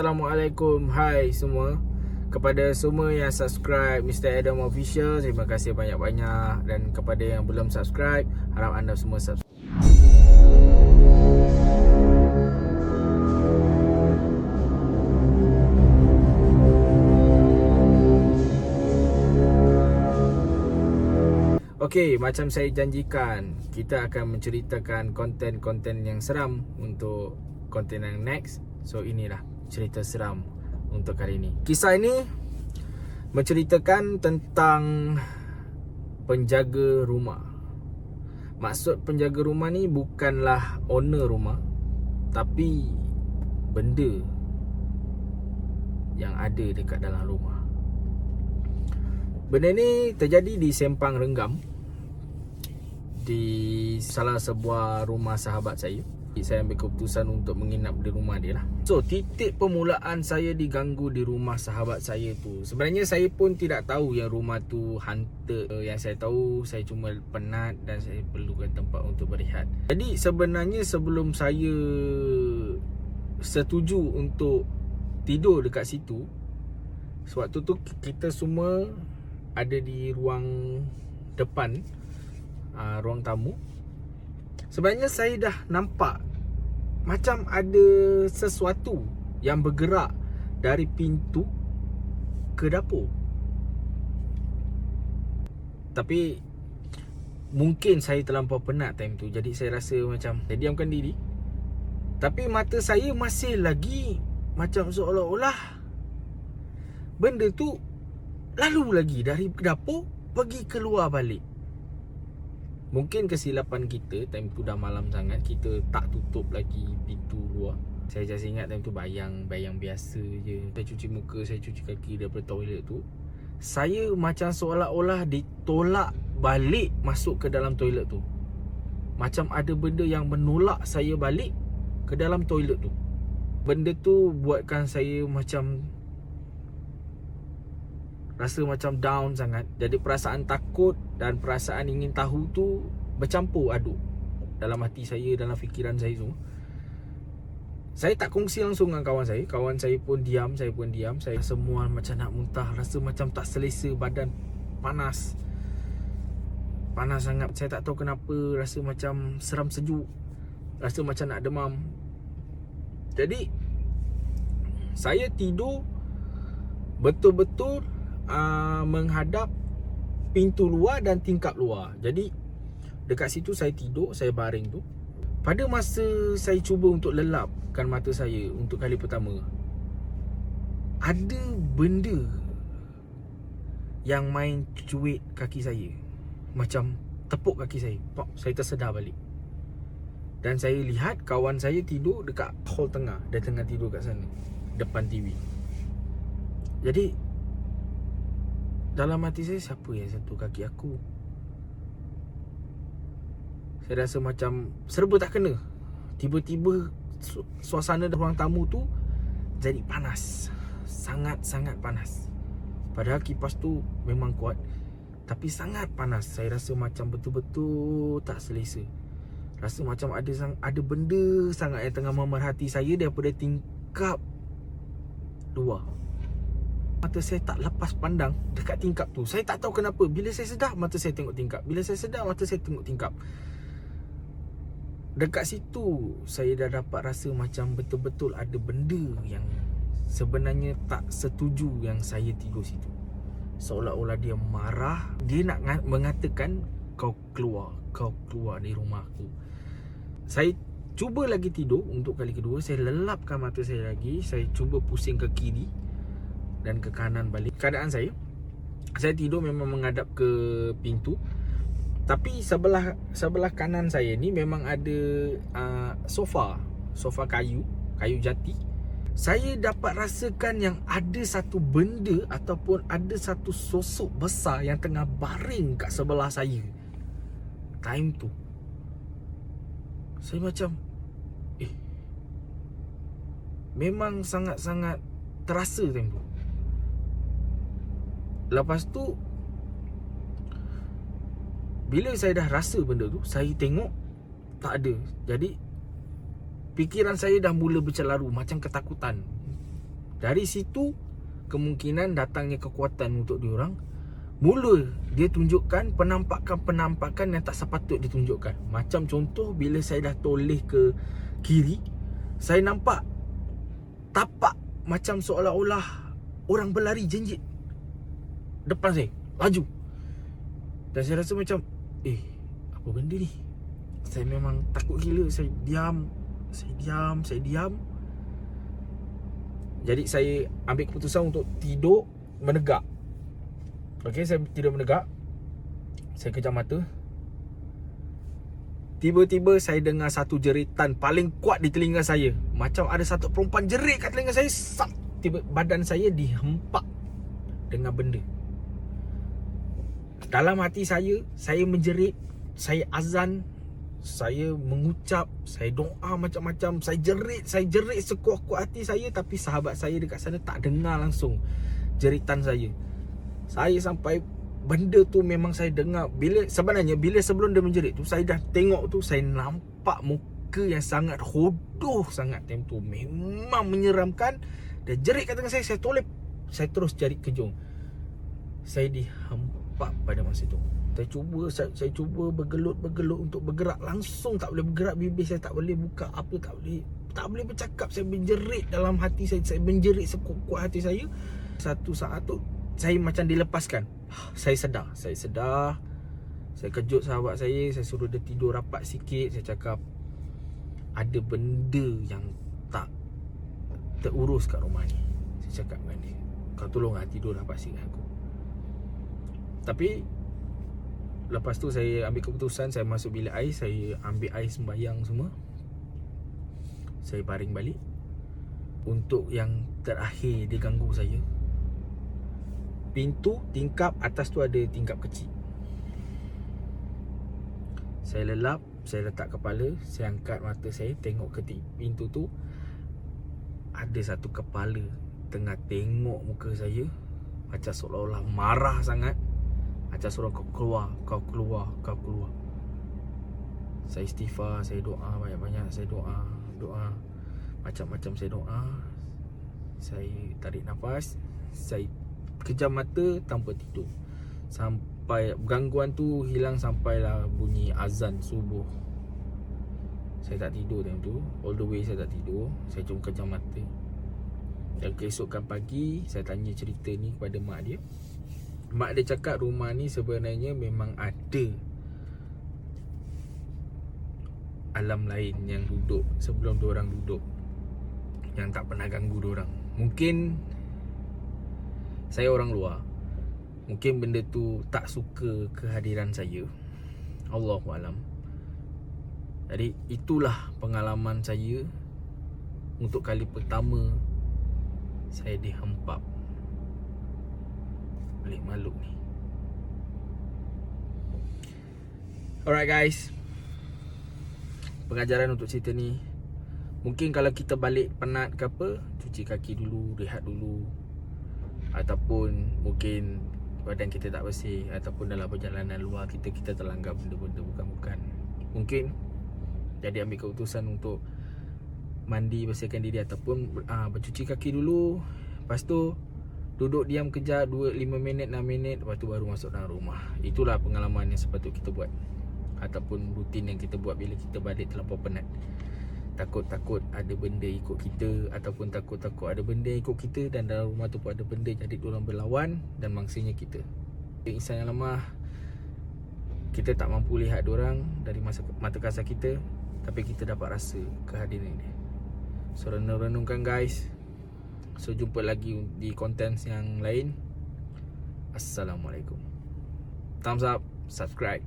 Assalamualaikum, hai semua. Kepada semua yang subscribe Mr. Adam Official, terima kasih banyak-banyak. Dan kepada yang belum subscribe, harap anda semua subscribe. Okey, macam saya janjikan, kita akan menceritakan konten-konten yang seram untuk konten yang next. So inilah cerita seram untuk kali ini. Kisah ini menceritakan tentang penjaga rumah. Maksud penjaga rumah ni bukanlah owner rumah, tapi benda yang ada dekat dalam rumah. Benda ni terjadi di Sempang Renggam, di salah sebuah rumah sahabat saya. Saya ambil keputusan untuk menginap di rumah dia lah. So, titik permulaan saya diganggu di rumah sahabat saya tu, sebenarnya saya pun tidak tahu yang rumah tu haunted. Yang saya tahu, saya cuma penat dan saya perlukan tempat untuk berehat. Jadi sebenarnya sebelum saya setuju untuk tidur dekat situ, sewaktu tu kita semua ada di ruang depan, ruang tamu. Sebenarnya saya dah nampak macam ada sesuatu yang bergerak dari pintu ke dapur. Tapi mungkin saya terlampau penat time tu, jadi saya rasa macam saya diamkan diri. Tapi mata saya masih lagi macam seolah-olah benda tu lalu lagi dari dapur pergi keluar balik. Mungkin kesilapan kita, time tu dah malam sangat, kita tak tutup lagi pintu luar. Saya just ingat time tu bayang biasa je. Saya cuci muka, saya cuci kaki daripada toilet tu, saya macam seolah-olah ditolak balik masuk ke dalam toilet tu. Macam ada benda yang menolak saya balik ke dalam toilet tu. Benda tu buatkan saya macam rasa macam down sangat. Jadi perasaan takut dan perasaan ingin tahu tu bercampur aduk dalam hati saya, dalam fikiran saya semua. Saya tak kongsi langsung dengan kawan saya. Kawan saya pun diam, saya pun diam. Saya semua macam nak muntah, rasa macam tak selesa, badan panas. Panas sangat. Saya tak tahu kenapa, rasa macam seram sejuk, rasa macam nak demam. Jadi saya tidur betul-betul menghadap pintu luar dan tingkap luar. Jadi dekat situ saya tidur, saya baring tu. Pada masa saya cuba untuk lelapkan mata saya untuk kali pertama, ada benda yang main cuit kaki saya, macam tepuk kaki saya. Pop, saya tersedar balik. Dan saya lihat kawan saya tidur dekat hall tengah. Dia tengah tidur kat sana, depan TV. Jadi dalam hati saya, siapa yang sentuh kaki aku? Saya rasa macam serba tak kena. Tiba-tiba suasana ruang tamu tu jadi panas. Sangat-sangat panas. Padahal kipas tu memang kuat, tapi sangat panas. Saya rasa macam betul-betul tak selesa. Rasa macam ada benda sangat yang tengah memerhati saya daripada tingkap luar. Mata saya tak lepas pandang dekat tingkap tu. Saya tak tahu kenapa, bila saya sedar, mata saya tengok tingkap. Bila saya sedar, mata saya tengok tingkap. Dekat situ saya dah dapat rasa macam betul-betul ada benda yang sebenarnya tak setuju yang saya tidur situ. Seolah-olah dia marah. Dia nak mengatakan, kau keluar dari rumah aku. Saya cuba lagi tidur untuk kali kedua. Saya lelapkan mata saya lagi. Saya cuba pusing ke kiri dan ke kanan balik. Keadaan saya tidur memang menghadap ke pintu, tapi sebelah kanan saya ni memang ada sofa kayu jati. Saya dapat rasakan yang ada satu benda ataupun ada satu sosok besar yang tengah baring kat sebelah saya. Time tu saya macam memang sangat-sangat terasa time tu. Lepas tu, bila saya dah rasa benda tu, saya tengok tak ada. Jadi fikiran saya dah mula bercelaru, macam ketakutan. Dari situ kemungkinan datangnya kekuatan untuk diorang. Mula dia tunjukkan penampakan-penampakan yang tak sepatut ditunjukkan. Macam contoh, bila saya dah toleh ke kiri, saya nampak tapak macam seolah-olah orang berlari jenjit depan saya, laju. Dan saya rasa macam, apa benda ni? Saya memang takut gila. Saya diam. Jadi saya ambil keputusan untuk tidur menegak. Okey, saya tidur menegak. Saya kejam mata. Tiba-tiba saya dengar satu jeritan paling kuat di telinga saya. Macam ada satu perempuan jerit kat telinga saya. Tiba badan saya dihempak dengan benda. Dalam hati saya menjerit, saya azan, saya mengucap, saya doa macam-macam, saya jerit sekuat-kuat hati saya. Tapi sahabat saya dekat sana tak dengar langsung jeritan saya. Saya sampai benda tu memang saya dengar. Bila sebelum dia menjerit tu, saya dah tengok tu, saya nampak muka yang sangat hodoh sangat time tu. Memang menyeramkan. Dia jerit kat tengah saya toleh. Saya terus cari kejung. Saya dihempak pada masa tu. Saya cuba bergelut untuk bergerak. Langsung tak boleh bergerak. Bibir saya tak boleh buka apa, tak boleh bercakap. Saya menjerit dalam hati saya. Saya menjerit sekuat hati saya. Satu saat tu saya macam dilepaskan. Saya sedar. Saya kejut sahabat saya suruh dia tidur rapat sikit. Saya cakap, ada benda yang tak terurus kat rumah ni. Saya cakap dengan dia, kau tolonglah tidur rapat sikit aku. Tapi lepas tu saya ambil keputusan. Saya masuk bilik air, saya ambil air sembahyang semua. Saya baring balik. Untuk yang terakhir dia ganggu saya, pintu tingkap atas tu ada tingkap kecil. Saya lelap, saya letak kepala, saya angkat mata saya, tengok ke pintu tu. Ada satu kepala tengah tengok muka saya, macam seolah-olah marah sangat. Macam suruh kau keluar. Saya istighfar, saya doa banyak-banyak. Saya doa macam-macam saya doa. Saya tarik nafas, saya kejam mata tanpa tidur. Sampai gangguan tu hilang, sampailah bunyi azan subuh. Saya tak tidur time tu. All the way saya tak tidur. Saya cuma kejam mata. Dan keesokan pagi, saya tanya cerita ni kepada mak dia. Mak dia cakap rumah ni sebenarnya memang ada alam lain yang duduk sebelum diorang duduk, yang tak pernah ganggu diorang. Mungkin saya orang luar, mungkin benda tu tak suka kehadiran saya. Allahualam. Jadi itulah pengalaman saya untuk kali pertama saya dihempap oleh makhluk ni. Alright guys, pengajaran untuk cerita ni, mungkin kalau kita balik penat ke apa, cuci kaki dulu, rehat dulu. Ataupun mungkin badan kita tak bersih, ataupun dalam perjalanan luar kita terlanggar benda-benda bukan-bukan. Mungkin jadi ambil keputusan untuk mandi, bersihkan diri, ataupun bercuci kaki dulu. Lepas tu duduk diam kejap 5 minit, 6 minit, lepas tu baru masuk dalam rumah. Itulah pengalaman yang sepatut kita buat, ataupun rutin yang kita buat bila kita balik terlampau penat. Takut-takut ada benda ikut kita, ataupun takut-takut ada benda ikut kita, dan dalam rumah tu pun ada benda, jadi diorang berlawan dan mangsanya kita. Insan yang lemah, kita tak mampu lihat diorang dari mata kasar kita, tapi kita dapat rasa kehadiran dia. So renung-renungkan guys. So jumpa lagi di konten yang lain. Assalamualaikum. Thumbs up, subscribe.